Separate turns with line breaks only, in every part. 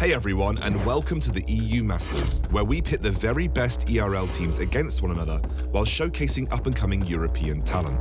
Hey everyone, and welcome to the EU Masters, where we pit the very best ERL teams against one another while showcasing up-and-coming European talent.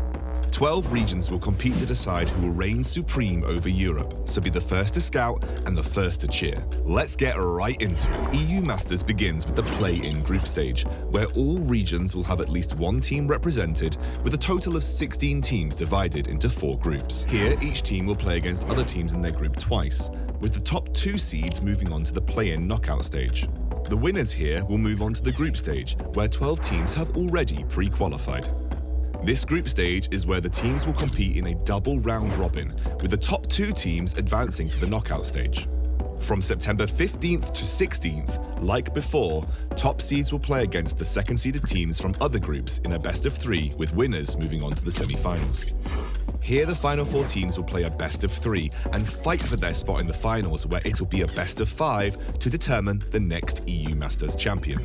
12 regions will compete to decide who will reign supreme over Europe, so be the first to scout and the first to cheer. Let's get right into it. EU Masters begins with the play-in group stage, where all regions will have at least one team represented, with a total of 16 teams divided into 4 groups. Here, each team will play against other teams in their group twice, with the top 2 seeds moving on to the play-in knockout stage. The winners here will move on to the group stage, where 12 teams have already pre-qualified. This group stage is where the teams will compete in a double round robin, with the top 2 teams advancing to the knockout stage. From September 15th to 16th, like before, top seeds will play against the second-seeded teams from other groups in a best-of-3, with winners moving on to the semi-finals. Here, the final 4 teams will play a best-of-3 and fight for their spot in the finals, where it'll be a best-of-5 to determine the next EU Masters champion.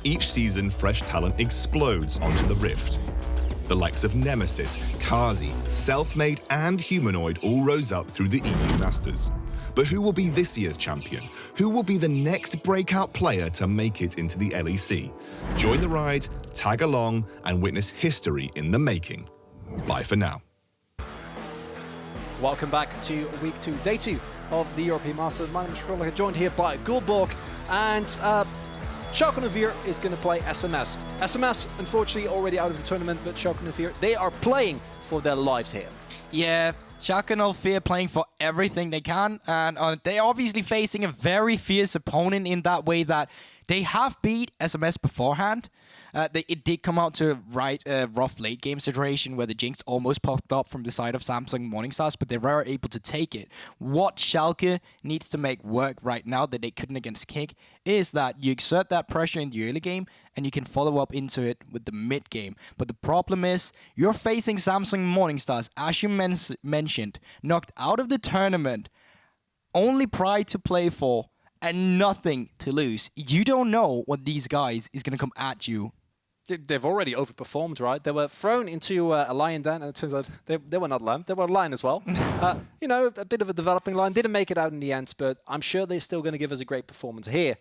Each season, fresh talent explodes onto the Rift. The likes of Nemesis, Kazi, Selfmade and Humanoid all rose up through the EU Masters. But who will be this year's champion? Who will be the next breakout player to make it into the LEC? Join the ride, tag along, and witness history in the making. Bye for now.
Welcome back to week 2, day 2 of the European Masters. My name is Schalke, joined here by Guubi, and Schalke is going to play SMS. SMS, unfortunately, already out of the tournament, but Schalke, they are playing for their lives here.
Yeah, Schalke playing for everything they can, and they're obviously facing a very fierce opponent in that way that they have beat SMS beforehand. It did come out to a rough late game situation where the Jinx almost popped up from the side of Samsung Morningstars, but they were able to take it. What Schalke needs to make work right now that they couldn't against Kick is that you exert that pressure in the early game and you can follow up into it with the mid game. But the problem is you're facing Samsung Morningstars, as you mentioned, knocked out of the tournament, only pride to play for and nothing to lose. You don't know what these guys is going to come at you.
They've already overperformed, right? They were thrown into a lion den, and it turns out they were not lamb. They were a lion as well. You know, a bit of a developing line. Didn't make it out in the end, but I'm sure they're still going to give us a great performance here.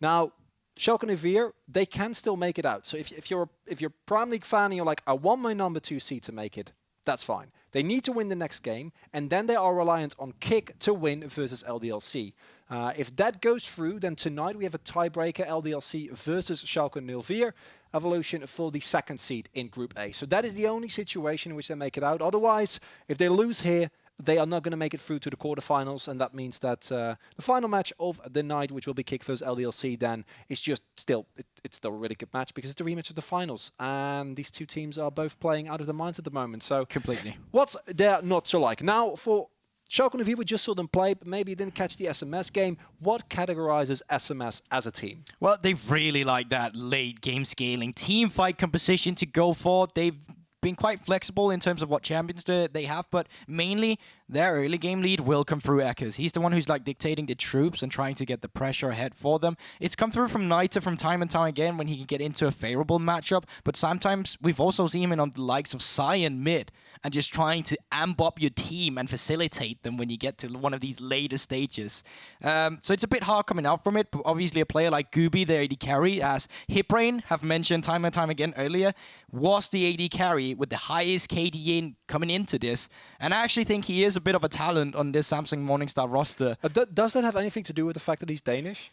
Now, Schalke, they can still make it out. So if you're a Prime League fan and you're like, I want my number 2 seed to make it, that's fine. They need to win the next game, and then they are reliant on Kick to win versus LDLC. If that goes through, then tonight we have a tiebreaker, LDLC versus Schalke 04, Evolution for the 2nd seed in Group A. So that is the only situation in which they make it out. Otherwise, if they lose here, they are not going to make it through to the quarterfinals, and that means that the final match of the night, which will be Kick versus LDLC, then is just still it's still a really good match because it's the rematch of the finals, and these 2 teams are both playing out of their minds at the moment. So
completely,
what's there not to like? Now for Schalke, we just saw them play, but maybe you didn't catch the SMS game. What categorizes SMS as a team?
Well, they really like that late game scaling, team fight composition to go for. They've been quite flexible in terms of what champions they have, but mainly their early game lead will come through Eckas. He's the one who's like dictating the troops and trying to get the pressure ahead for them. It's come through from Nita from time and time again when he can get into a favorable matchup, but sometimes we've also seen him on the likes of Sion mid and just trying to amp up your team and facilitate them when you get to one of these later stages. So it's a bit hard coming out from it, but obviously a player like Guubi, the AD carry, as Hiprain have mentioned time and time again earlier, was the AD carry with the highest KD coming into this, and I actually think he is a bit of a talent on this Samsung Morningstar roster.
Does that have anything to do with the fact that he's Danish?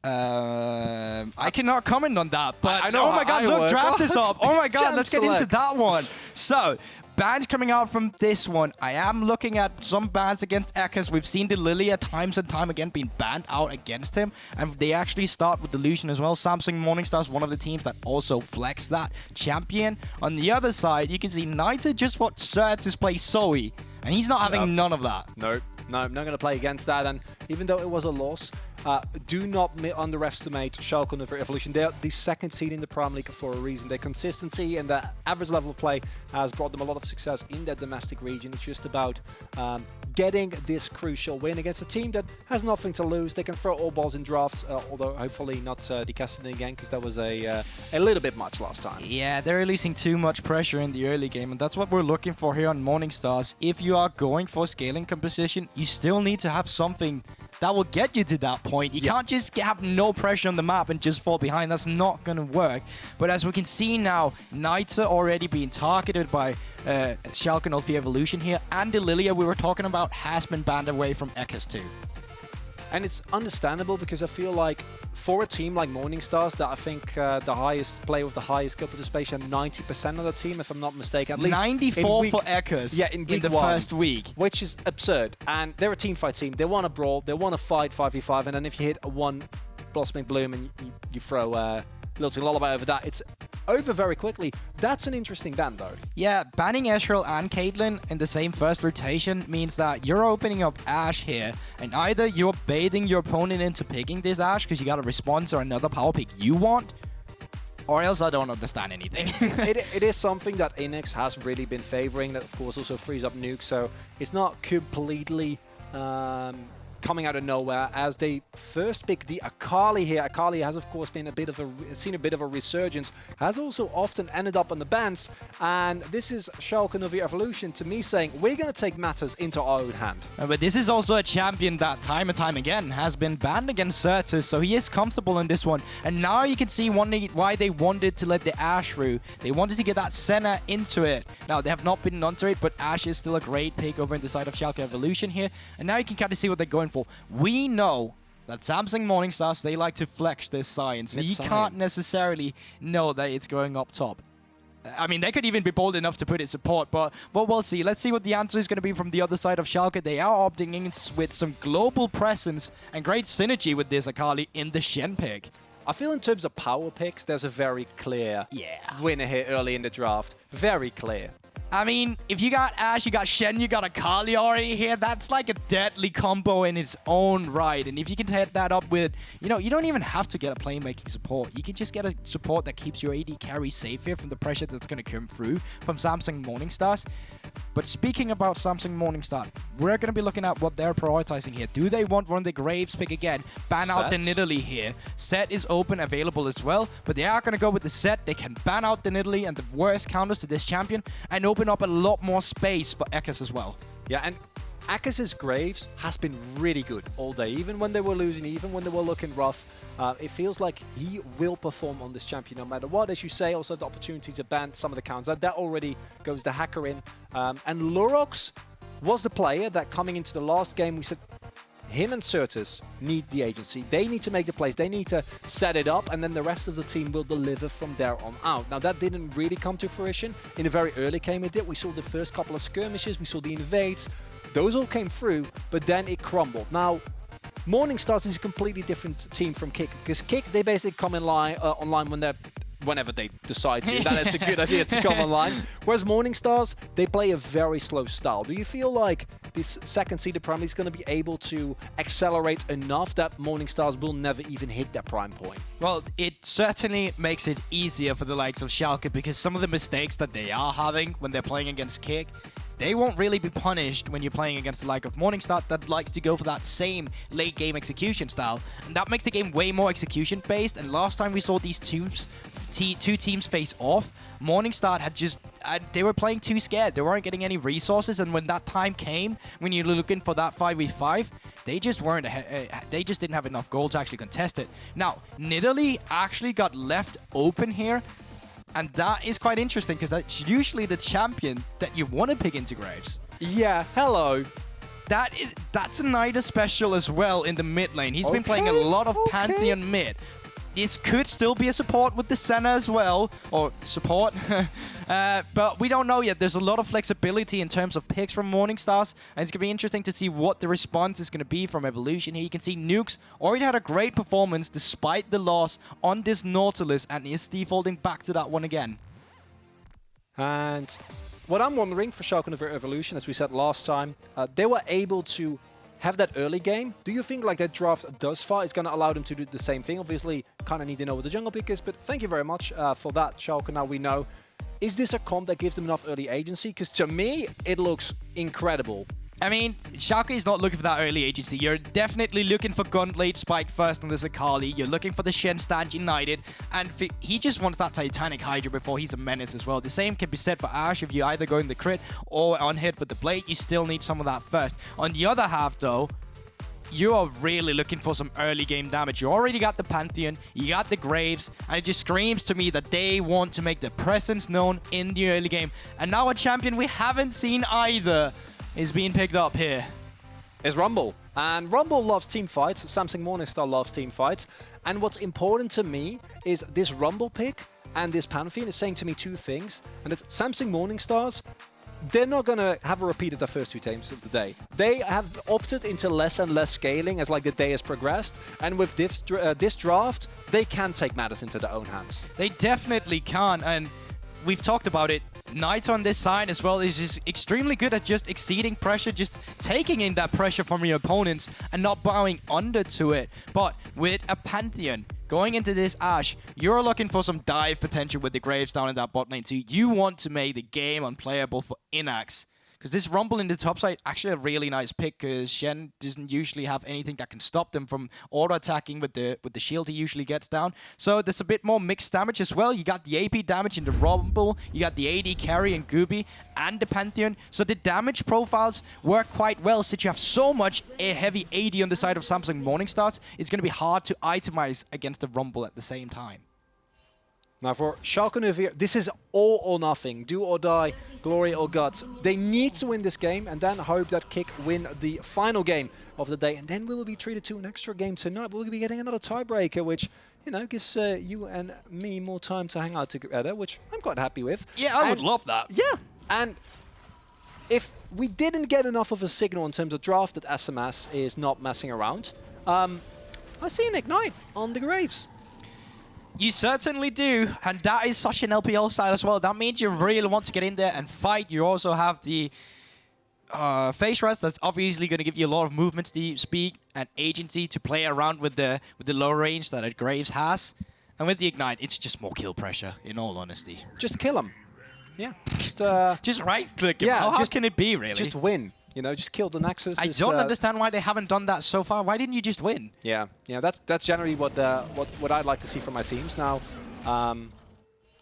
I cannot comment on that, but
I know,
oh my god, look, draft this up. Oh my god, let's get into that one. So, bans coming out from this one. I am looking at some bans against Eckas. We've seen the Lilia times and time again being banned out against him, and they actually start with Delusion as well. Samsung Morningstar is one of the teams that also flex that champion. On the other side, you can see Nita just what Sertuss play Zoe, and he's not having none of that.
No, I'm not going to play against that, and even though it was a loss, do not underestimate Schalke for Evolution. They're the 2nd seed in the Prime League for a reason. Their consistency and their average level of play has brought them a lot of success in their domestic region. It's just about getting this crucial win against a team that has nothing to lose. They can throw all balls in drafts, although hopefully not decasting again, because that was a little bit much last time.
Yeah, they're releasing too much pressure in the early game, and that's what we're looking for here on Morningstars. If you are going for scaling composition, you still need to have something that will get you to that point. You can't just have no pressure on the map and just fall behind. That's not going to work. But as we can see now, Knights are already being targeted by Schalke 04E Evolution here, and the Lilia we were talking about has been banned away from Eckas too.
And it's understandable, because I feel like for a team like Morningstars, that I think the highest player with the highest skill participation, 90% of the team, if I'm not mistaken. At least
94 for Eckas in the first week.
Which is absurd. And they're a teamfight team. They want to brawl. They want to fight 5v5. And then if you hit a one Blossoming Bloom and you throw Lilting Lullaby over that, it's over very quickly. That's an interesting ban, though.
Yeah, banning Ezreal and Caitlyn in the same first rotation means that you're opening up Ashe here, and either you're baiting your opponent into picking this Ashe because you got a response or another power pick you want, or else I don't understand anything.
it is something that Innaxe has really been favoring. That, of course, also frees up Nukes, so it's not completely coming out of nowhere as they first pick the Akali here. Akali has, of course, been seen a bit of a resurgence, has also often ended up on the bans, and this is Schalke 04E Evolution to me saying, we're going to take matters into our own hand.
But this is also a champion that time and time again has been banned against Sertuss, so he is comfortable in this one. And now you can see why they wanted to let the Ashe through. They wanted to get that Senna into it. Now, they have not been onto it, but Ashe is still a great pick over in the side of Schalke Evolution here. And now you can kind of see what they're going for. We know that Samsung Morningstars, they like to flex this Sion, so you can't necessarily know that it's going up top. I mean, they could even be bold enough to put it support, but we'll see. Let's see what the answer is going to be from the other side of Schalke. They are opting in with some global presence and great synergy with this Akali in the Shen pick.
I feel in terms of power picks, there's a very clear winner here early in the draft. Very clear.
I mean, if you got Ashe, you got Shen, you got Akali already here, that's like a deadly combo in its own right. And if you can set that up with, you know, you don't even have to get a playmaking support. You can just get a support that keeps your AD carry safe here from the pressure that's going to come through from Samsung Morningstars. But speaking about Samsung Morningstar, we're going to be looking at what they're prioritizing here. Do they want one of the Graves pick again? Ban out the Nidalee here. Sett is open, available as well, but they are going to go with the Sett. They can ban out the Nidalee and the worst counters to this champion and open up a lot more space for Eckas as well.
Yeah, and Eckas' Graves has been really good all day. Even when they were losing, even when they were looking rough, it feels like he will perform on this champion no matter what. As you say, also the opportunity to ban some of the counters. That already goes the hacker in. And Lurox was the player that coming into the last game, we said, him and Sertuss need the agency. They need to make the plays. They need to set it up, and then the rest of the team will deliver from there on out. Now, that didn't really come to fruition. In the very early game it did. We saw the first couple of skirmishes. We saw the invades. Those all came through, but then it crumbled. Now, Morningstars is a completely different team from Kick, because Kick, they basically come in online whenever they decide to, that it's a good idea to come online. Whereas Morningstars, they play a very slow style. Do you feel like this second seeded Prime is going to be able to accelerate enough that Morningstars will never even hit their prime point?
Well, it certainly makes it easier for the likes of Schalke, because some of the mistakes that they are having when they're playing against Kick, they won't really be punished when you're playing against the like of Morningstar that likes to go for that same late game execution style. And that makes the game way more execution based. And last time we saw these two teams face off, Morningstar had just, they were playing too scared. They weren't getting any resources. And when that time came, when you're looking for that 5v5, they just weren't, they just didn't have enough gold to actually contest it. Now, Nidalee actually got left open here. And that is quite interesting, because that's usually the champion that you want to pick into Graves.
Yeah, hello.
That's a Nida special as well in the mid lane. He's been playing a lot of Pantheon mid. This could still be a support with the Senna as well, or support. But we don't know yet. There's a lot of flexibility in terms of picks from Morningstars, and it's going to be interesting to see what the response is going to be from Evolution. Here you can see Nukes already had a great performance despite the loss on this Nautilus, and is defaulting back to that one again.
And what I'm wondering for Schalke 04E Evolution, as we said last time, they were able to have that early game. Do you think like that draft thus far is going to allow them to do the same thing? Obviously, kind of need to know what the jungle pick is, but thank you very much for that, Schalke. Now we know. Is this a comp that gives them enough early agency? Because to me, it looks incredible.
I mean, Schalke is not looking for that early agency. You're definitely looking for Gunblade Spike first on this Akali. You're looking for the Shen stand united. And he just wants that Titanic Hydra before he's a menace as well. The same can be said for Ashe. If you either go in the crit or on hit with the blade, you still need some of that first. On the other half, though, you are really looking for some early game damage. You already got the Pantheon, you got the Graves, and it just screams to me that they want to make their presence known in the early game. And now a champion we haven't seen either is being picked up here.
Is Rumble. And Rumble loves team fights. Samsung Morningstar loves team fights. And what's important to me is this Rumble pick and this Pantheon is saying to me two things. And it's Samsung Morningstars, they're not going to have a repeat of the first two teams of the day. They have opted into less and less scaling as like the day has progressed. And with this draft, they can take matters into their own hands.
They definitely can. And we've talked about it. Knight on this side as well is just extremely good at just exceeding pressure, just taking in that pressure from your opponents and not bowing under to it. But with a Pantheon going into this Ashe, you're looking for some dive potential with the Graves down in that bot lane too. You want to make the game unplayable for Innaxe. Because this Rumble in the top side, actually a really nice pick, because Shen doesn't usually have anything that can stop them from auto-attacking with the shield he usually gets down. So there's a bit more mixed damage as well. You got the AP damage in the Rumble, you got the AD carry in Guubi, and the Pantheon. So the damage profiles work quite well, since you have so much heavy AD on the side of Samsung Morningstars. It's going to be hard to itemize against the Rumble at the same time.
Now for Schalke 04, this is all or nothing. Do or die, glory or guts. They need to win this game and then hope that Kick win the final game of the day. And then we will be treated to an extra game tonight. We'll be getting another tiebreaker, which, you know, gives you and me more time to hang out together, which I'm quite happy with.
Yeah, I would love that.
Yeah, and if we didn't get enough of a signal in terms of draft that SMS is not messing around, I see an Ignite on the Graves.
You certainly do, and that is such an LPL style as well. That means you really want to get in there and fight. You also have the Phase Rush that's obviously going to give you a lot of movement speed and agency to play around with the low range that a Graves has. And with the Ignite, it's just more kill pressure, in all honesty.
Just kill him. Yeah.
Just right-click him.
Yeah,
How can it be, really?
Just win. You know, just kill the Nexus.
I don't understand why they haven't done that so far. Why didn't you just win?
Yeah, that's generally what I'd like to see from my teams. Now,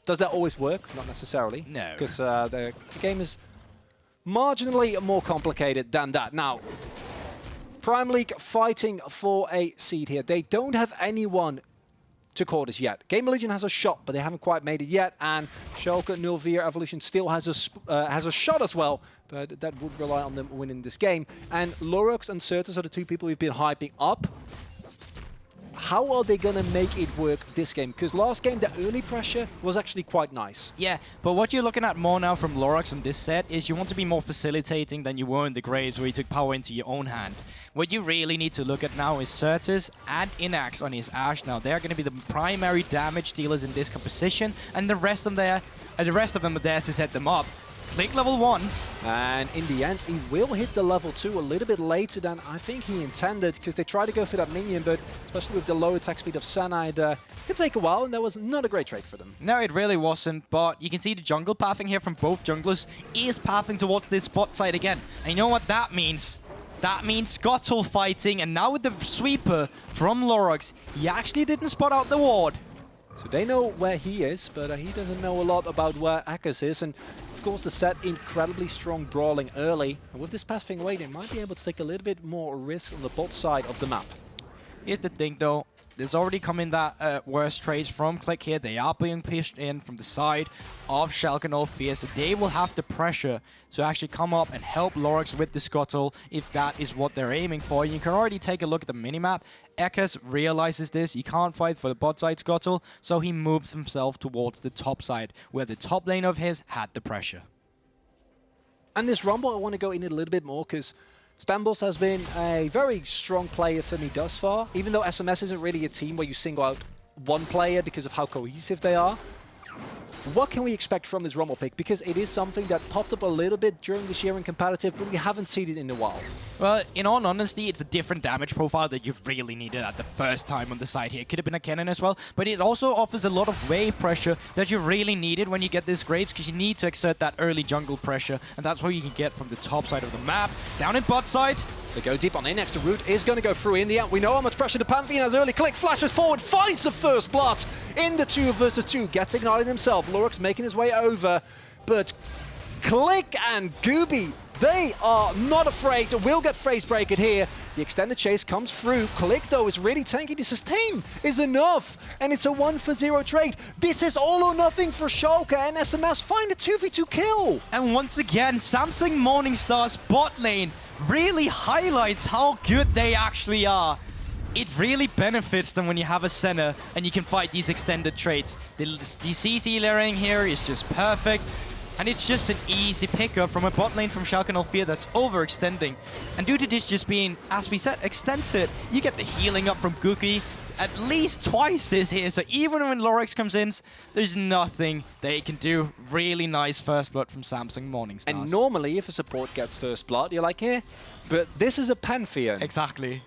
does that always work? Not necessarily.
No.
Because the game is marginally more complicated than that. Now, Prime League fighting for a seed here. They don't have anyone to call this yet. Game Legion has a shot, but they haven't quite made it yet. And Schalke 04 Evolution still has a shot as well, but that would rely on them winning this game. And Lurox and Sertuss are the two people we've been hyping up. How are they going to make it work this game? Because last game, the early pressure was actually quite nice.
Yeah, but what you're looking at more now from Lurox in this set is you want to be more facilitating than you were in the Graves, where you took power into your own hand. What you really need to look at now is Sertuss and Innaxe on his Ashe. Now, they're going to be the primary damage dealers in this composition, and the rest of them are there to set them up. Click level 1.
And in the end, he will hit the level 2 a little bit later than I think he intended, because they tried to go for that minion, but especially with the low attack speed of Senna, it could take a while, and that was not a great trade for them.
No, it really wasn't, but you can see the jungle pathing here from both junglers is pathing towards this bot side again. And you know what that means? That means Scuttle fighting, and now with the sweeper from Lurox, he actually didn't spot out the ward.
So they know where he is, but he doesn't know a lot about where Eckas is. And of course, the Sett incredibly strong brawling early. And with this pathing away, they might be able to take a little bit more risk on the bot side of the map.
Here's the thing, though. There's already coming that worst trades from Click here. They are being pushed in from the side of Schalke 04, so they will have the pressure to actually come up and help Lurox with the Scuttle if that is what they're aiming for. You can already take a look at the minimap. Eckas realizes this. He can't fight for the bot side Scuttle, so he moves himself towards the top side, where the top lane of his had the pressure.
And this Rumble, I want to go in it a little bit more, because StenBosse has been a very strong player for me thus far, even though SMS isn't really a team where you single out one player because of how cohesive they are. What can we expect from this Rumble pick? Because it is something that popped up a little bit during this year in competitive, but we haven't seen it in a while.
Well, in all honesty, it's a different damage profile that you really needed at the first time on the side here. It could have been a cannon as well, but it also offers a lot of wave pressure that you really needed when you get this Graves, because you need to exert that early jungle pressure, and that's what you can get from the top side of the map. Down in bot side,
They go deep on Innaxe. The root is going to go through in the end. We know how much pressure the Pantheon has early. Click flashes forward, finds the first blood in the 2 versus 2. Gets ignited himself. Lurox making his way over. But Click and Guubi, they are not afraid. Will get phase breaked here. The extended chase comes through. Click, though, is really tanky. The sustain is enough. And it's a 1-for-0 trade. This is all or nothing for Schalke, and SMS find a 2v2 kill.
and once again, Samsung Morningstar's bot lane really highlights how good they actually are. It really benefits them when you have a Senna and you can fight these extended trades. The CC layering here is just perfect, and it's just an easy pickup from a bot lane from Schalke 04 that's overextending. And due to this just being, as we said, extended, you get the healing up from Guubi at least twice this here. So even when Lurox comes in, there's nothing they can do. Really nice first blood from Samsung Morningstars.
And normally, if a support gets first blood, you're like, yeah, but this is a Pantheon.
Exactly.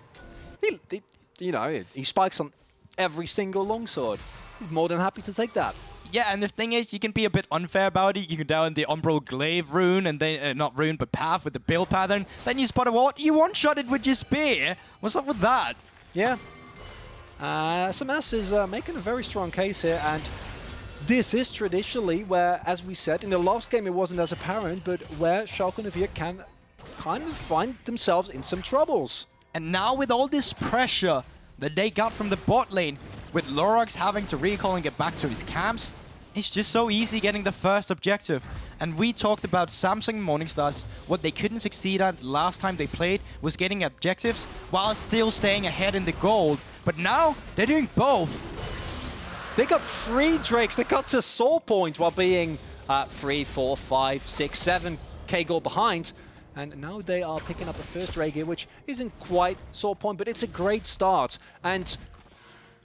He spikes on every single longsword. He's more than happy to take that.
Yeah, and the thing is, you can be a bit unfair about it. You can down the Umbral Glaive rune, and then, not rune, but path with the build pattern. Then you spot a ward, you one-shot it with your spear. What's up with that?
Yeah. SMS is making a very strong case here, and this is traditionally where, as we said, in the last game it wasn't as apparent, but where Schalke 04 can kind of find themselves in some troubles.
And now with all this pressure that they got from the bot lane, with Lurox having to recall and get back to his camps, it's just so easy getting the first objective. And we talked about Samsung Morningstars. What they couldn't succeed at last time they played was getting objectives while still staying ahead in the gold. But now they're doing both.
They got 3 Drakes. They got to soul point while being 3, 4, 5, 6, 7k gold behind. And now they are picking up a first Drake here, which isn't quite soul point, but it's a great start. And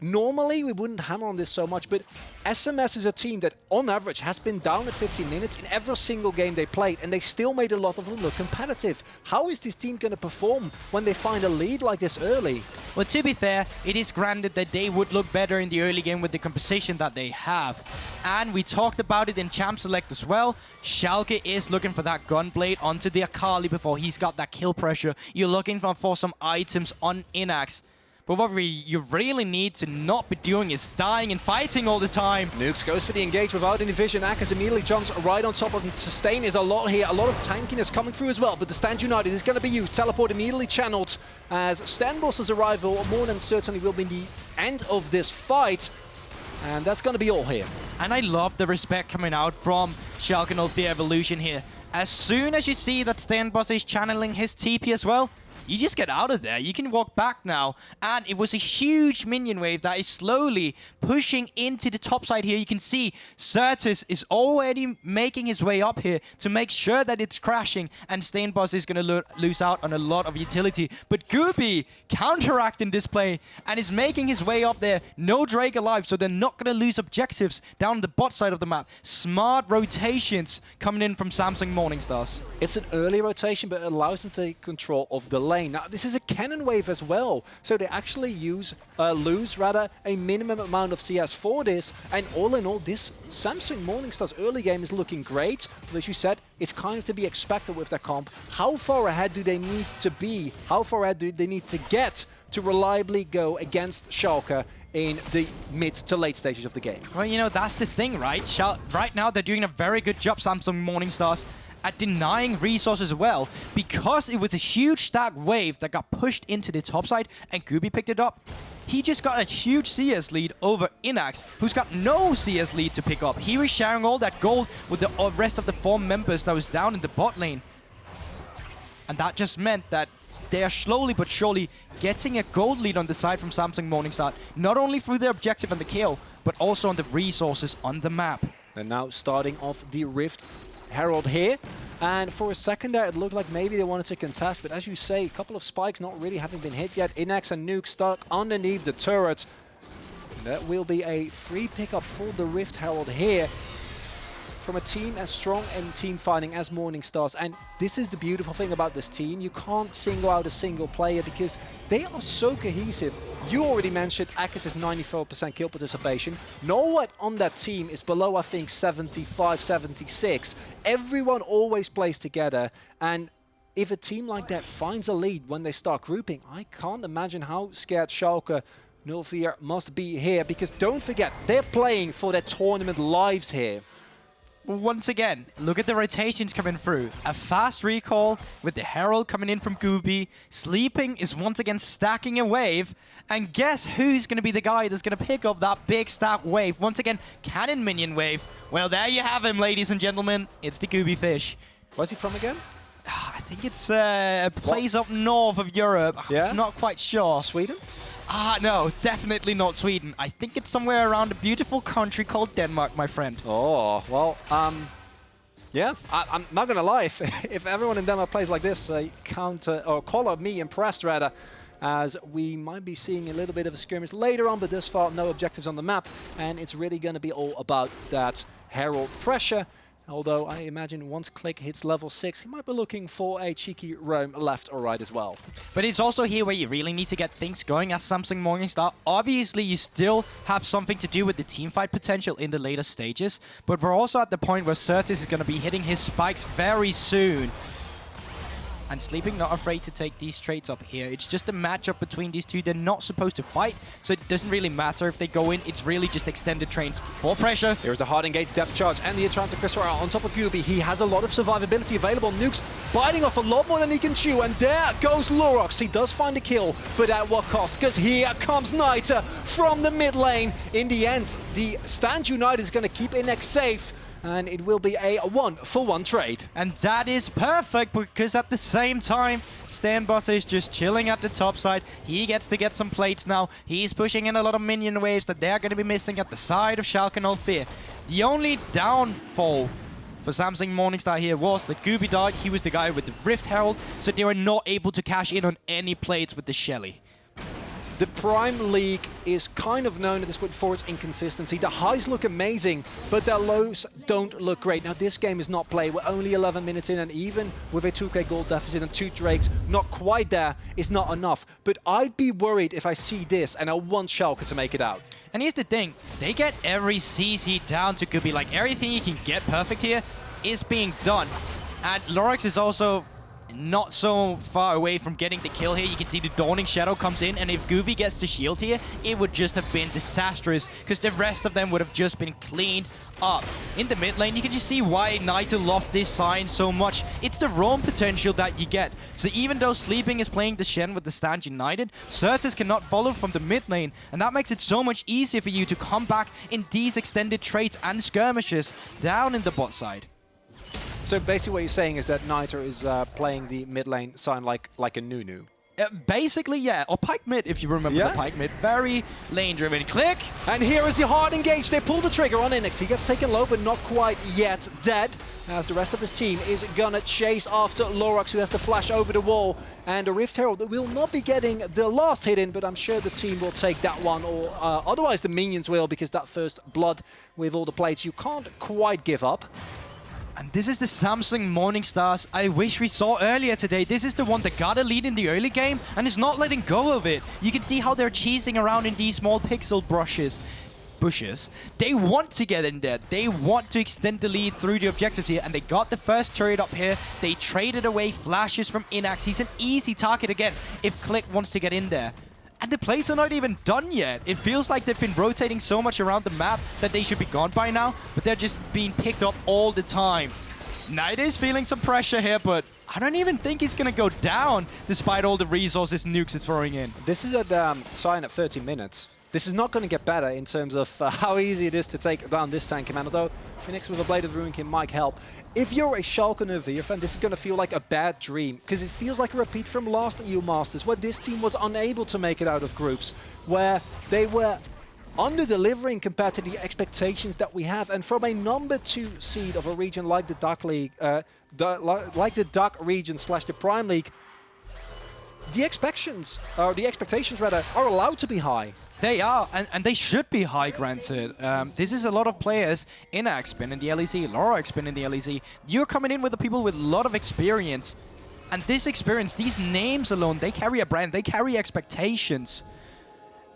normally we wouldn't hammer on this so much, but SMS is a team that on average has been down at 15 minutes in every single game they played, and they still made a lot of them look competitive. How is this team going to perform when they find a lead like this early?
Well, to be fair, it is granted that they would look better in the early game with the composition that they have. And we talked about it in Champ Select as well. Schalke is looking for that Gunblade onto the Akali before he's got that kill pressure. You're looking for some items on Innaxe. But what you really need to not be doing is dying and fighting all the time.
Nukes goes for the engage without any vision. Eckas immediately jumps right on top of him. Sustain is a lot here. A lot of tankiness coming through as well. But the Stand United is going to be used. Teleport immediately channeled as StenBosse's arrival more than certainly will be the end of this fight. And that's going to be all here.
And I love the respect coming out from Schalke 04 Evolution here. As soon as you see that StenBosse is channeling his TP as well, you just get out of there. You can walk back now. And it was a huge minion wave that is slowly pushing into the top side here. You can see Sertuss is already making his way up here to make sure that it's crashing. And StenBosse is going to lose out on a lot of utility. But Guubi counteracting this play and is making his way up there. No Drake alive, so they're not going to lose objectives down the bot side of the map. Smart rotations coming in from Samsung Morningstars.
It's an early rotation, but it allows them to take control of the lane. Now, this is a cannon wave as well, so they actually lose a minimum amount of CS for this. And all in all, this Samsung Morningstar's early game is looking great. But as you said, it's kind of to be expected with their comp. How far ahead do they need to be? How far ahead do they need to get to reliably go against Schalke in the mid to late stages of the game?
Well, you know, that's the thing, right? Right now, they're doing a very good job, Samsung Morningstars, at denying resources as well, because it was a huge stack wave that got pushed into the top side and Guubi picked it up. He just got a huge CS lead over Innaxe, who's got no CS lead to pick up. He was sharing all that gold with the rest of the 4 members that was down in the bot lane. And that just meant that they are slowly but surely getting a gold lead on the side from Samsung Morningstar, not only through the objective and the kill, but also on the resources on the map.
And now starting off the Rift Herald here, and for a second there it looked like maybe they wanted to contest, but as you say, a couple of spikes not really having been hit yet. Innaxe and Nukes stuck underneath the turret. That will be a free pickup for the Rift Herald here. from a team as strong and team fighting as Morningstars. And this is the beautiful thing about this team. You can't single out a single player because they are so cohesive. You already mentioned Eckas' 94% kill participation. No one on that team is below, I think, 75, 76. Everyone always plays together. And if a team like that finds a lead when they start grouping, I can't imagine how scared Schalke 04 must be here, because don't forget, they're playing for their tournament lives here.
Once again, look at the rotations coming through. A fast recall with the Herald coming in from Guubi. Sleeping is once again stacking a wave. And guess who's going to be the guy that's going to pick up that big stack wave? Once again, cannon minion wave. Well, there you have him, ladies and gentlemen. It's the Guubi fish.
Where's he from again?
I think it's a place up north of Europe.
Yeah?
I'm not quite sure.
Sweden?
No, definitely not Sweden. I think it's somewhere around a beautiful country called Denmark, my friend.
Oh, well, yeah, I'm not gonna lie. If everyone in Denmark plays like this, call up me impressed, rather, as we might be seeing a little bit of a skirmish later on, but thus far, no objectives on the map, and it's really gonna be all about that Herald pressure. Although I imagine once Click hits level 6, he might be looking for a cheeky roam left or right as well.
But it's also here where you really need to get things going as Samsung Morningstar. Obviously, you still have something to do with the teamfight potential in the later stages, but we're also at the point where Sertuss is going to be hitting his spikes very soon. And Sleeping not afraid to take these trades up here. It's just a matchup between these two. They're not supposed to fight, so it doesn't really matter if they go in. It's really just extended trains for pressure.
Here's the hard engage depth charge and the Enchanted Crystal on top of Guubi. He has a lot of survivability available. Nukes biting off a lot more than he can chew, and there goes Lurox. He does find a kill, but at what cost? Because here comes Niter from the mid lane. In the end, the Stand United is going to keep Innaxe safe, and it will be a 1-for-1 trade.
And that is perfect, because at the same time, StenBosse is just chilling at the top side. He gets to get some plates now. He's pushing in a lot of minion waves that they're going to be missing at the side of Schalke 04. The only downfall for Samsung Morningstar here was that Guubi died. He was the guy with the Rift Herald, so they were not able to cash in on any plates with the Shelly.
The Prime League is kind of known at this point for its inconsistency. The highs look amazing, but their lows don't look great. Now, this game is not played. We're only 11 minutes in, and even with a 2k gold deficit and 2 Drakes not quite there, is not enough. But I'd be worried if I see this, and I want Schalke to make it out.
And here's the thing. They get every CC down to Guubi. Like, everything you can get perfect here is being done. And Lurox is also not so far away from getting the kill here. You can see the Dawning Shadow comes in, and if Guubi gets the shield here, it would just have been disastrous, because the rest of them would have just been cleaned up. In the mid lane, you can just see why Niter loved this sign so much. It's the roam potential that you get. So even though Sleeping is playing the Shen with the Stand United, Sertuss cannot follow from the mid lane, and that makes it so much easier for you to come back in these extended trades and skirmishes down in the bot side.
So basically what you're saying is that Niter is playing the mid lane sign like a Nunu.
Basically, yeah. Or Pike mid, if you remember the Pike mid. Very lane-driven. Click!
And here is the hard engage. They pull the trigger on Innaxe. He gets taken low, but not quite yet dead, as the rest of his team is gonna chase after Lurox, who has to flash over the wall. And the Rift Herald will not be getting the last hit in, but I'm sure the team will take that one, or otherwise the minions will, because that first blood with all the plates, you can't quite give up.
And this is the Samsung Morningstars I wish we saw earlier today. This is the one that got a lead in the early game and is not letting go of it. You can see how they're cheesing around in these small pixel bushes. They want to get in there. They want to extend the lead through the objectives here, and they got the first turret up here. They traded away flashes from Innaxe. He's an easy target again if Click wants to get in there. And the plates are not even done yet. It feels like they've been rotating so much around the map that they should be gone by now, but they're just being picked up all the time. Niter is feeling some pressure here, but I don't even think he's going to go down despite all the resources Nukes is throwing in.
This is a sign at 30 minutes. This is not going to get better in terms of how easy it is to take down this tank command, although Phoenix with a Blade of the Ruin King might help. If you're a Schalke 04 fan, this is going to feel like a bad dream, because it feels like a repeat from last EU Masters, where this team was unable to make it out of groups, where they were under-delivering compared to the expectations that we have. And from a number 2 seed of a region like the Duck League, like the Duck region / the Prime League, the expectations rather, are allowed to be high.
They are, and they should be high, granted. This is a lot of players. Innaxe been in the LEC, Lurox been in the LEC. You're coming in with the people with a lot of experience. And this experience, these names alone, they carry a brand, they carry expectations.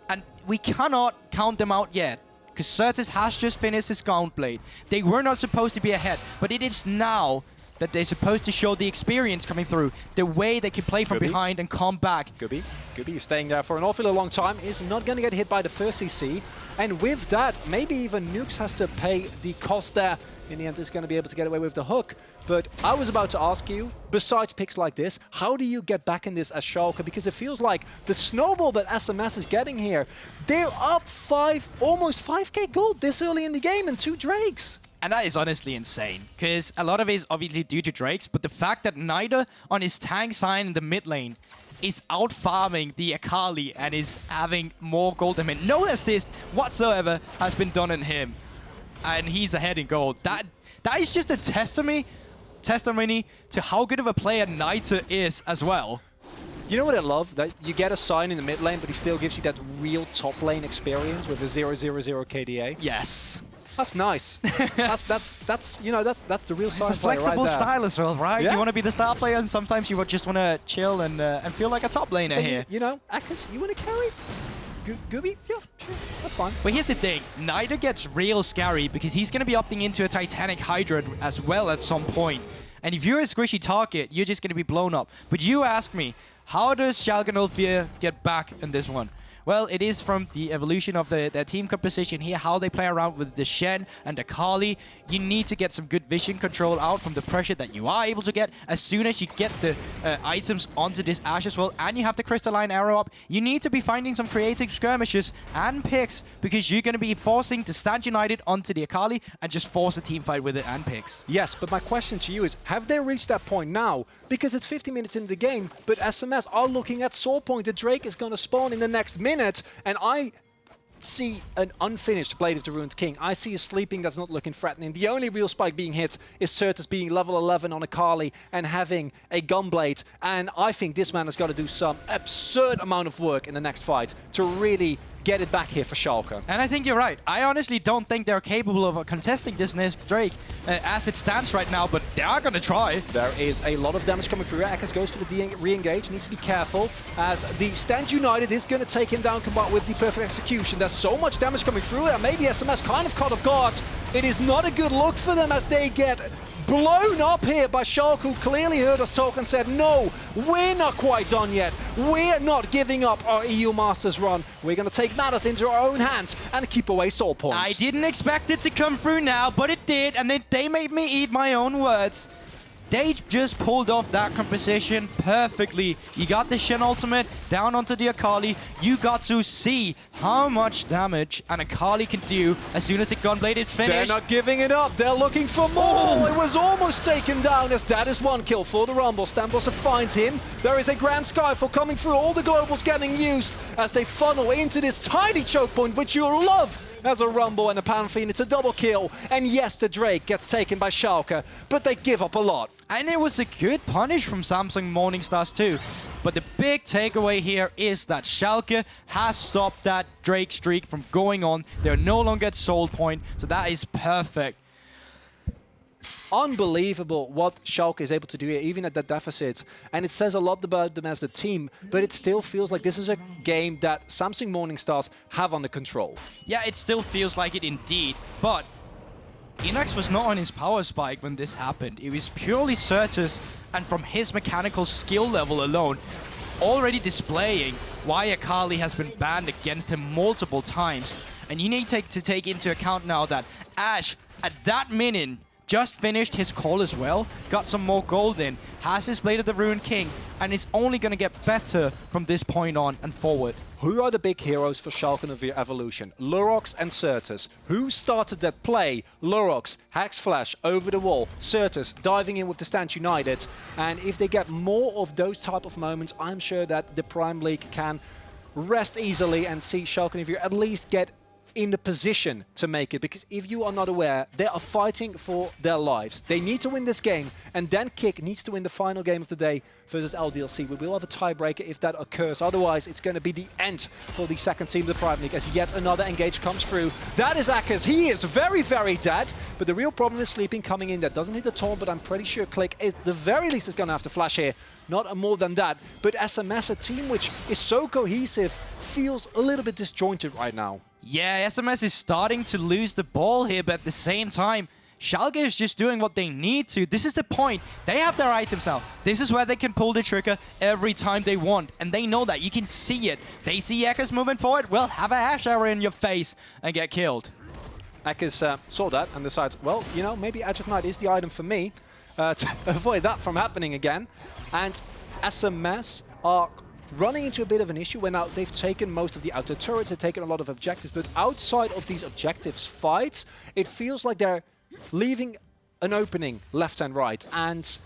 And we cannot count them out yet. Because Sertuss has just finished his Gauntlet. They were not supposed to be ahead, but it is now that they're supposed to show the experience coming through, the way they can play from behind and come back.
Guubi, you're staying there for an awfully long time. Is not going to get hit by the first CC. And with that, maybe even Nukes has to pay the cost there. In the end, is going to be able to get away with the hook. But I was about to ask you, besides picks like this, how do you get back in this as Schalke? Because it feels like the snowball that SMS is getting here, they're up almost 5k gold this early in the game and 2 Drakes.
And that is honestly insane, because a lot of it is obviously due to Drakes, but the fact that neither on his tank sign in the mid lane is out-farming the Akali and is having more gold than him. No assist whatsoever has been done on him. And he's ahead in gold. That is just a testimony to how good of a player Niter is as well.
You know what I love? That you get a sign in the mid lane, but he still gives you that real top lane experience with the 0-0-0 KDA.
Yes.
That's nice. that's the real sign.
It's a flexible
right
style as well, right?
Yeah.
You want to be the star player, and sometimes you just want to chill and feel like a top laner
so
here.
You know, Eckas, you want to carry? Guubi? Yeah, sure. That's fine.
But here's the thing. Niter gets real scary because he's going to be opting into a Titanic Hydra as well at some point. And if you're a squishy target, you're just going to be blown up. But you ask me, how does Schalke 04 get back in this one? Well, it is from the evolution of their team composition here, how they play around with the Shen and Akali. You need to get some good vision control out from the pressure that you are able to get as soon as you get the items onto this Ashe as well, and you have the crystalline arrow up. You need to be finding some creative skirmishes and picks because you're going to be forcing the Stand United onto the Akali and just force a team fight with it and picks.
Yes, but my question to you is, have they reached that point now? Because it's 50 minutes into the game, but SMS are looking at Soul Point. The Drake is going to spawn in the next minute. And I see an unfinished Blade of the Ruined King. I see a sleeping that's not looking threatening. The only real spike being hit is Sertuss being level 11 on Akali and having a Gunblade. And I think this man has got to do some absurd amount of work in the next fight to really get it back here for Schalke.
And I think you're right. I honestly don't think they're capable of contesting this next Drake as it stands right now, but they are going to try.
There is a lot of damage coming through. Eckas goes for the re-engage, needs to be careful as the Stand United is going to take him down combined with the perfect execution. There's so much damage coming through and maybe SMS kind of caught off guard. It is not a good look for them as they get blown up here by Schalke, who clearly heard us talk and said, no, we're not quite done yet. We're not giving up our EU Masters run. We're going to take matters into our own hands and keep away Soul Point.
I didn't expect it to come through now, but it did, and they made me eat my own words. They just pulled off that composition perfectly. You got the Shen ultimate down onto the Akali. You got to see how much damage an Akali can do as soon as the Gunblade is finished.
They're not giving it up. They're looking for more. Oh. It was almost taken down as that is 1 kill for the Rumble. StenBosse finds him. There is a Grand Skyfall coming through. All the globals getting used as they funnel into this tiny choke point, which you'll love. As a Rumble and a Pantheon, it's a double kill. And yes, the Drake gets taken by Schalke, but they give up a lot.
And it was a good punish from Samsung Morningstars too. But the big takeaway here is that Schalke has stopped that Drake streak from going on. They're no longer at Soul Point, so that is perfect.
Unbelievable what Schalke is able to do here, even at that deficit. And it says a lot about them as a team, but it still feels like this is a game that Samsung Morningstars have under control.
Yeah, it still feels like it indeed, but Innaxe was not on his power spike when this happened. It was purely Sertuss, and from his mechanical skill level alone, already displaying why Akali has been banned against him multiple times. And you need to take into account now that Ashe, at that minute, just finished his call as well, got some more gold in, has his Blade of the Ruined King, and is only going to get better from this point on and forward.
Who are the big heroes for Schalke 04 Evolution? Lurox and Sertuss. Who started that play? Lurox, Hex Flash over the wall. Sertuss diving in with the Stand United. And if they get more of those type of moments, I'm sure that the Prime League can rest easily and see Schalke 04 at least get in the position to make it, because if you are not aware, they are fighting for their lives. They need to win this game, and then Kick needs to win the final game of the day versus LDLC. We will have a tiebreaker if that occurs. Otherwise, it's going to be the end for the second team of the Prime League as yet another engage comes through. That is Eckas. He is very, very dead, but the real problem is Sleeping coming in. That doesn't hit the taunt, but I'm pretty sure Click, at the very least, is going to have to flash here. Not more than that. But SMS, a team which is so cohesive, feels a little bit disjointed right now.
Yeah, SMS is starting to lose the ball here, but at the same time, Schalke is just doing what they need to. This is the point. They have their items now. This is where they can pull the trigger every time they want, and they know that. You can see it. They see Eckas moving forward. Well, have a Ashe arrow in your face and get killed.
Eckas saw that and decides, well, you know, maybe Edge of Night is the item for me to avoid that from happening again. And SMS are running into a bit of an issue where now they've taken most of the outer turrets, they've taken a lot of objectives, but outside of these objectives fights, it feels like they're leaving an opening left and right. And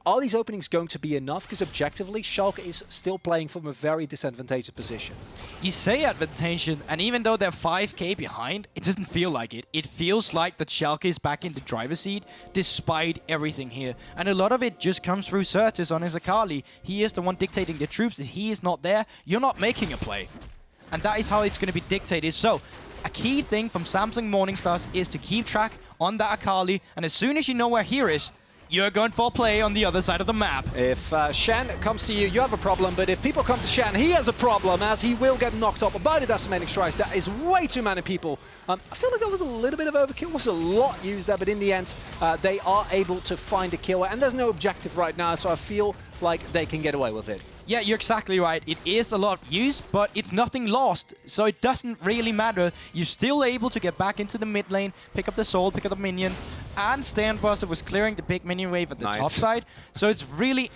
are these openings going to be enough? Because objectively, Schalke is still playing from a very disadvantageous position.
You say advantage, and even though they're 5k behind, it doesn't feel like it. It feels like that Schalke is back in the driver's seat despite everything here. And a lot of it just comes through Sertuss on his Akali. He is the one dictating the troops. If he is not there, you're not making a play. And that is how it's going to be dictated. So, a key thing from Samsung Morningstars is to keep track on that Akali, and as soon as you know where he is, you're going for a play on the other side of the map.
If Shen comes to you, you have a problem, but if people come to Shen, he has a problem, as he will get knocked up by the decimating strikes. That is way too many people. I feel like that was a little bit of overkill. Was a lot used there, but in the end, they are able to find a kill, and there's no objective right now, so I feel like they can get away with it.
Yeah, you're exactly right. It is a lot used, but it's nothing lost, so it doesn't really matter. You're still able to get back into the mid lane, pick up the soul, pick up the minions, and StenBosse was clearing the big minion wave at the top side. So it's really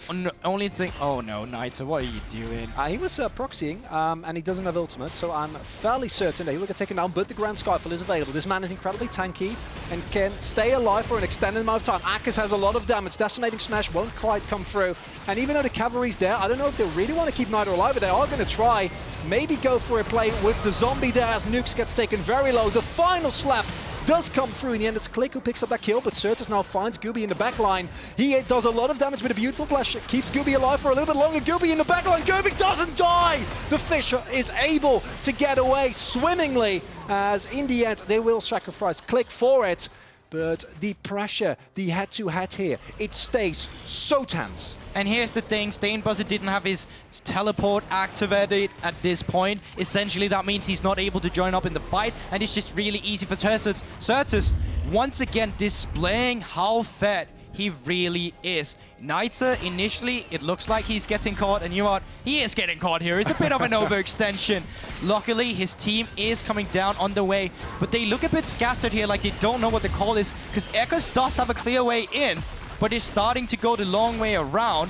only thing. Oh no, Knight, so what are you doing?
He was proxying, and he doesn't have ultimate, so I'm fairly certain that he will get taken down, but the Grand Skyfall is available. This man is incredibly tanky and can stay alive for an extended amount of time. Eckas has a lot of damage. Decimating Smash won't quite come through, and even though the cavalry's there, I don't know if they really want to keep Nitro alive, but they are going to try. Maybe go for a play with the zombie there as Nukes gets taken very low. The final slap does come through in the end. It's Click who picks up that kill, but Sertuss now finds Guubi in the backline. He does a lot of damage with a beautiful flash. Keeps Guubi alive for a little bit longer. Guubi in the backline. Guubi doesn't die! The Fisher is able to get away swimmingly, as in the end they will sacrifice Click for it. But the pressure, the head-to-head here, it stays so tense.
And here's the thing, StenBosse didn't have his teleport activated at this point. Essentially, that means he's not able to join up in the fight, and it's just really easy for Sertuss once again displaying how fat he really is. Nitzer, initially, it looks like he's getting caught, and you know what? He is getting caught here. It's a bit of an overextension. Luckily, his team is coming down on the way, but they look a bit scattered here, like they don't know what the call is, because Eckas does have a clear way in, but is starting to go the long way around,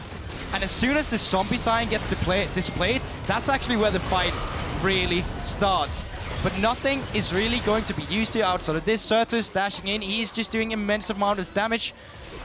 and as soon as the zombie sign gets displayed, that's actually where the fight really starts. But nothing is really going to be used here outside of this. Sertuss dashing in, he's just doing immense amount of damage.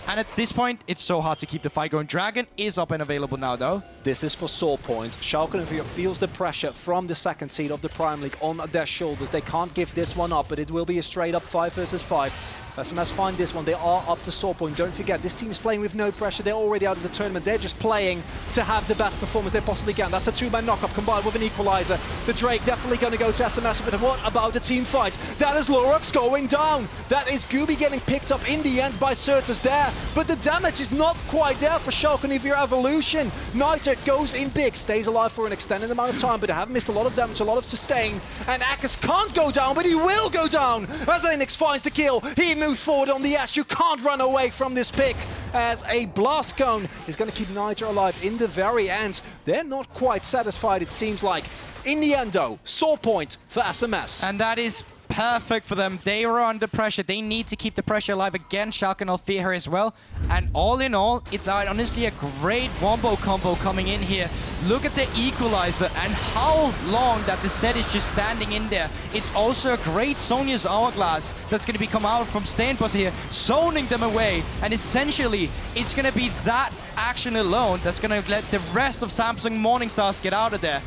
And at this point, it's so hard to keep the fight going. Dragon is up and available now, though.
This is for Soul Point. Schalke feels the pressure from the second seed of the Prime League on their shoulders. They can't give this one up, but it will be a straight-up 5 versus 5. If SMS find this one, they are up to Soul Point. Don't forget, this team is playing with no pressure. They're already out of the tournament. They're just playing to have the best performance they possibly can. That's a 2-man knockup combined with an equalizer. The Drake definitely going to go to SMS, but what about the team fight? That is Lurox going down. That is Guubi getting picked up in the end by Sertuss there, but the damage is not quite there for Schalke Nivea Evolution. Niter goes in big, stays alive for an extended amount of time, but they have missed a lot of damage, a lot of sustain, and Eckas can't go down, but he will go down as Innaxe finds the kill. He moves forward on the Ashe. You can't run away from this pick, as a blast cone is going to keep Niter alive in the very end. They're not quite satisfied, it seems like. In the end, though, Soul Point for SMS.
And that is perfect for them. They were under pressure. They need to keep the pressure alive against Schalke and FLICKR as well. And all in all, it's honestly a great wombo combo coming in here. Look at the equalizer and how long that the Sett is just standing in there. It's also a great Sonya's Hourglass that's going to be come out from StenBosse here, zoning them away. And essentially, it's going to be that action alone that's going to let the rest of Samsung Morningstars get out of there.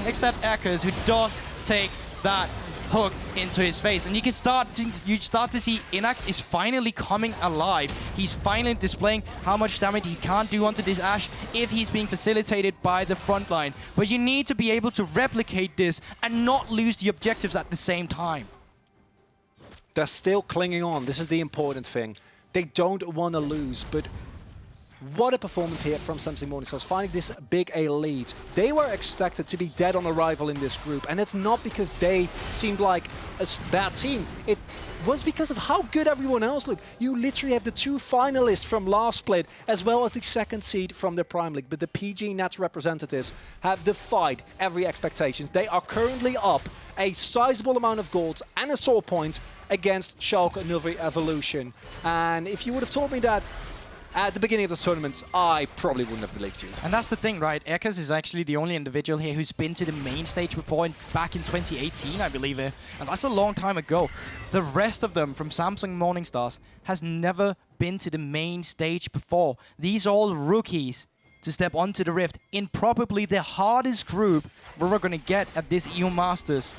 Except Eckas, who does take that hook into his face, and you start to see Innaxe is finally coming alive. He's finally displaying how much damage he can't do onto this Ashe if he's being facilitated by the front line. But you need to be able to replicate this and not lose the objectives at the same time.
They're still clinging on. This is the important thing. They don't want to lose, but what a performance here from Samsung Morningstars, finding this big a lead. They were expected to be dead on arrival in this group, and it's not because they seemed like a bad team. It was because of how good everyone else looked. You literally have the 2 finalists from last split, as well as the 2nd seed from the Prime League. But the PG Nats representatives have defied every expectation. They are currently up a sizable amount of gold and a soul point against Schalke 04E Evolution. And if you would have told me that at the beginning of this tournament, I probably wouldn't have believed you.
And that's the thing, right? Eckas is actually the only individual here who's been to the main stage before, back in 2018, I believe. And that's a long time ago. The rest of them from Samsung Morningstars has never been to the main stage before. These are all rookies to step onto the Rift in probably the hardest group we're going to get at this EU Masters.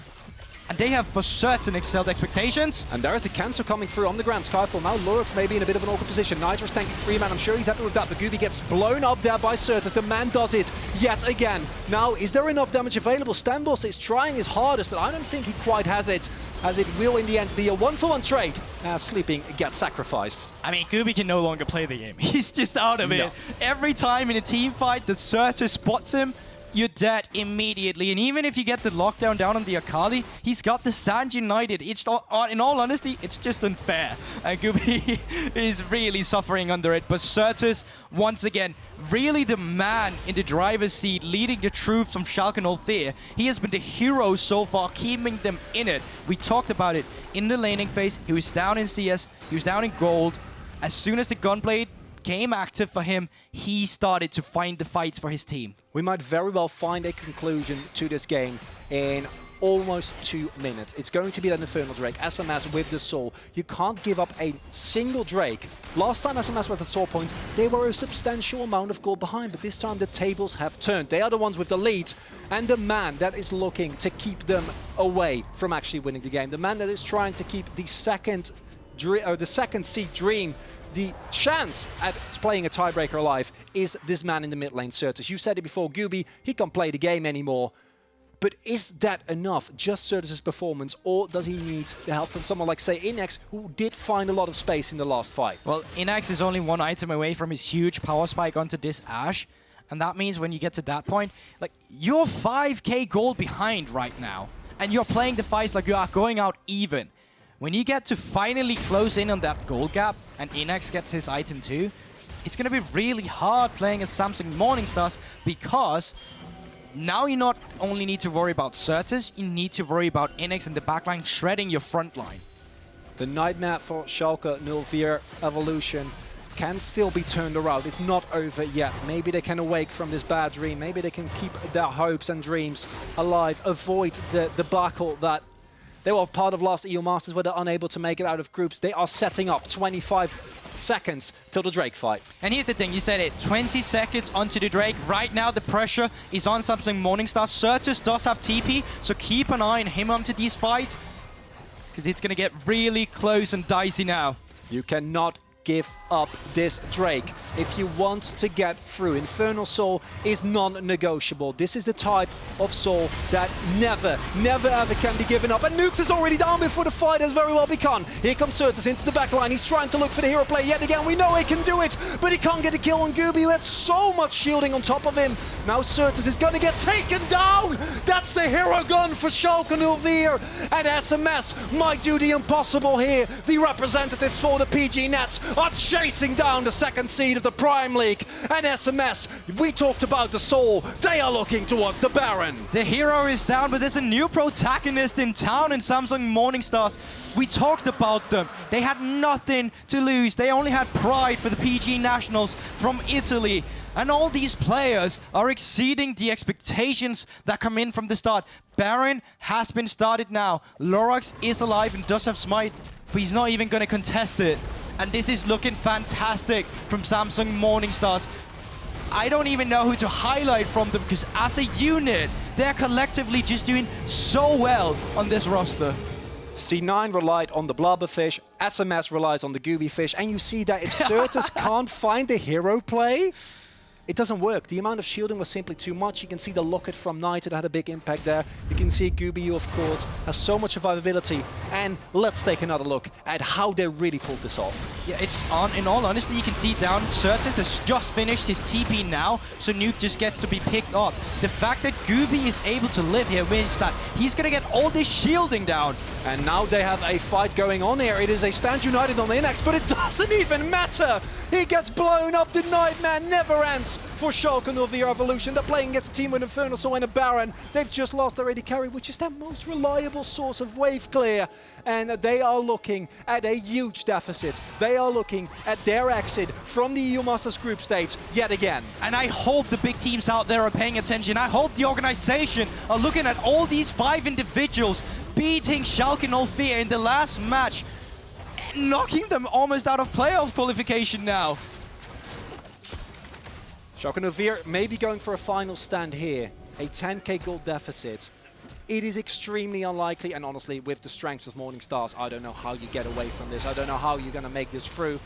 And they have for certain excelled expectations.
And there is the cancel coming through on the Grand Skyfall. Now Lurox may be in a bit of an awkward position. Nitro's tanking Freeman. I'm sure he's happy with that. But Guubi gets blown up there by Sertuss. The man does it yet again. Now, is there enough damage available? StenBosse is trying his hardest, but I don't think he quite has it, as it will in the end be a 1-for-1 trade as Sleeping gets sacrificed.
I mean, Guubi can no longer play the game. He's just out of it. Every time in a team fight that Sertuss spots him, you're dead immediately. And even if you get the lockdown down on the Akali, he's got the stand united. It's in all honesty, it's just unfair. And Guubi is really suffering under it. But Sertuss, once again, really the man in the driver's seat, leading the troops from Schalke 04E. He has been the hero so far, keeping them in it. We talked about it in the laning phase. He was down in CS, he was down in gold. As soon as the gunblade came active for him, he started to find the fights for his team.
We might very well find a conclusion to this game in almost 2 minutes. It's going to be that Infernal Drake, SMS with the Soul. You can't give up a single Drake. Last time SMS was at Soul Point, they were a substantial amount of gold behind, but this time the tables have turned. They are the ones with the lead, and the man that is looking to keep them away from actually winning the game. The man that is trying to keep the second seed Dream the chance at playing a tiebreaker alive is this man in the mid lane, Sertuss. You said it before, Guubi, he can't play the game anymore. But is that enough, just Sertuss's performance, or does he need the help from someone like, say, Innaxe, who did find a lot of space in the last fight?
Well, Innaxe is only 1 item away from his huge power spike onto this Ashe. And that means when you get to that point, like, you're 5k gold behind right now. And you're playing the fights like you are going out even. When you get to finally close in on that gold gap, and Innaxe gets his item too, it's going to be really hard playing as Samsung Morningstars, because now you not only need to worry about Sertuss, you need to worry about Innaxe in the backline shredding your front line.
The nightmare for Schalke 04E Evolution can still be turned around. It's not over yet. Maybe they can awake from this bad dream. Maybe they can keep their hopes and dreams alive, avoid the debacle that they were part of last EU Masters, where they're unable to make it out of groups. They are setting up 25 seconds till the Drake fight.
And here's the thing, you said it, 20 seconds onto the Drake. Right now the pressure is on Samsung Morningstar. Sertuss does have TP, so keep an eye on him onto these fights, because it's going to get really close and dicey now.
You cannot give up this Drake if you want to get through. Infernal Soul is non-negotiable. This is the type of soul that never ever can be given up. And Nukes is already down before the fight has very well begun. Here comes Sertuss into the backline. He's trying to look for the hero play yet again. We know he can do it, but he can't get a kill on Guubi, who had so much shielding on top of him. Now Sertuss is going to get taken down. That's the hero gun for Schalke 04E. And SMS might do the impossible here. The representatives for the PG Nats are chasing down the second seed of the Prime League. And SMS, we talked about the Soul. They are looking towards the Baron.
The hero is down, but there's a new protagonist in town in Samsung Morningstars. We talked about them. They had nothing to lose. They only had pride for the PG Nationals from Italy. And all these players are exceeding the expectations that come in from the start. Baron has been started now. Lurox is alive and does have smite, but he's not even going to contest it. And this is looking fantastic from Samsung Morningstars. I don't even know who to highlight from them, because as a unit, they're collectively just doing so well on this roster.
C9 relied on the blubberfish, SMS relies on the Guubi fish, and you see that if Sertuss can't find the hero play, it doesn't work. The amount of shielding was simply too much. You can see the locket from Knight that had a big impact there. You can see Guubi, of course, has so much survivability. And let's take another look at how they really pulled this off.
Yeah, it's on. In all honesty, you can see down, Sertuss has just finished his TP now, so Nuke just gets to be picked up. The fact that Guubi is able to live here means that he's gonna get all this shielding down.
And now they have a fight going on here. It is a stand united on the Innaxe, but it doesn't even matter. He gets blown up. The Nightmare never ends for Schalke 04E Evolution. They're playing against a team with Infernal Soul and a Baron. They've just lost their AD carry, which is their most reliable source of wave clear. And they are looking at a huge deficit. They are looking at their exit from the EU Masters group stage yet again.
And I hope the big teams out there are paying attention. I hope the organization are looking at all these 5 individuals beating Schalke 04E in the last match, knocking them almost out of playoff qualification now.
Schalke 04E may be going for a final stand here. A 10k gold deficit. It is extremely unlikely, and honestly, with the strengths of Morning Stars, I don't know how you get away from this. I don't know how you're going to make this through.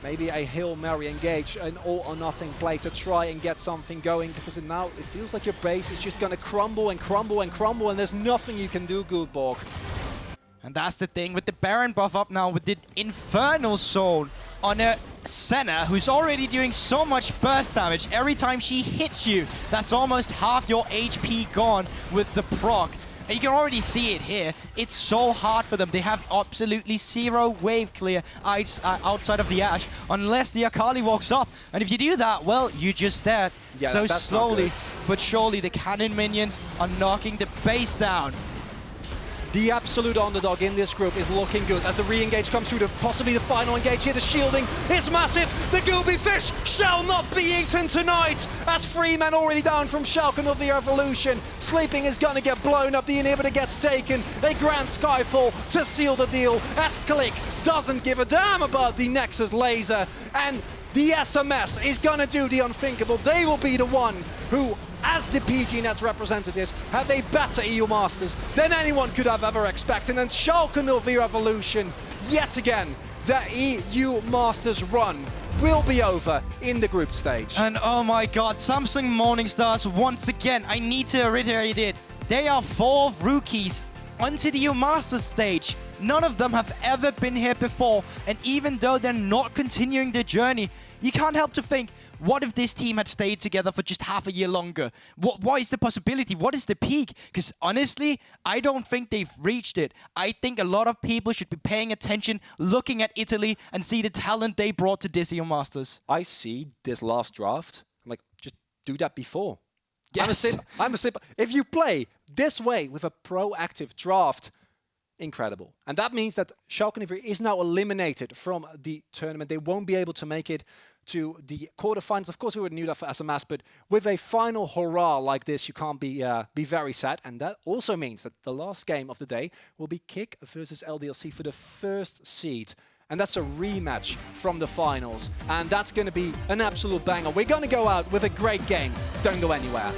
Maybe a Hail Mary engage, an all-or-nothing play to try and get something going, because now it feels like your base is just going to crumble and crumble and crumble, and there's nothing you can do, Guubi.
And that's the thing, with the Baron buff up now, with the Infernal Soul on a Senna, who's already doing so much burst damage. Every time she hits you, that's almost half your HP gone with the proc. And you can already see it here. It's so hard for them. They have absolutely zero wave clear outside of the Ashe, unless the Akali walks up. And if you do that, well, you're just dead.
Yeah,
so
that's
slowly but surely, the cannon minions are knocking the base down.
The absolute underdog in this group is looking good as the re-engage comes through to possibly the final engage here. The shielding is massive. The Guubi fish shall not be eaten tonight as 3 men already down from Schalke 04E Evolution. Sleeping is going to get blown up. The inhibitor gets taken. A grand skyfall to seal the deal as Click doesn't give a damn about the Nexus laser. And the SMS is going to do the unthinkable. They will be the one who, as the PG Nets representatives, have a better EU Masters than anyone could have ever expected. And Schalke 04E Evolution, yet again, the EU Masters run will be over in the group stage.
And oh my god, Samsung Morning Stars, once again, I need to reiterate it. They are 4 rookies onto the EU Masters stage. None of them have ever been here before. And even though they're not continuing their journey, you can't help to think, what if this team had stayed together for just half a year longer? What is the possibility? What is the peak? Because honestly, I don't think they've reached it. I think a lot of people should be paying attention, looking at Italy, and see the talent they brought to this EU Masters.
I see this last draft. I'm like, just do that before.
Yes.
I'm a simple. If you play this way with a proactive draft, incredible. And that means that Schalke 04E is now eliminated from the tournament. They won't be able to make it to the quarterfinals. Of course, we would need that for SMS, but with a final hurrah like this, you can't be very sad. And that also means that the last game of the day will be Kick versus LDLC for the first seed. And that's a rematch from the finals. And that's going to be an absolute banger. We're going to go out with a great game. Don't go anywhere.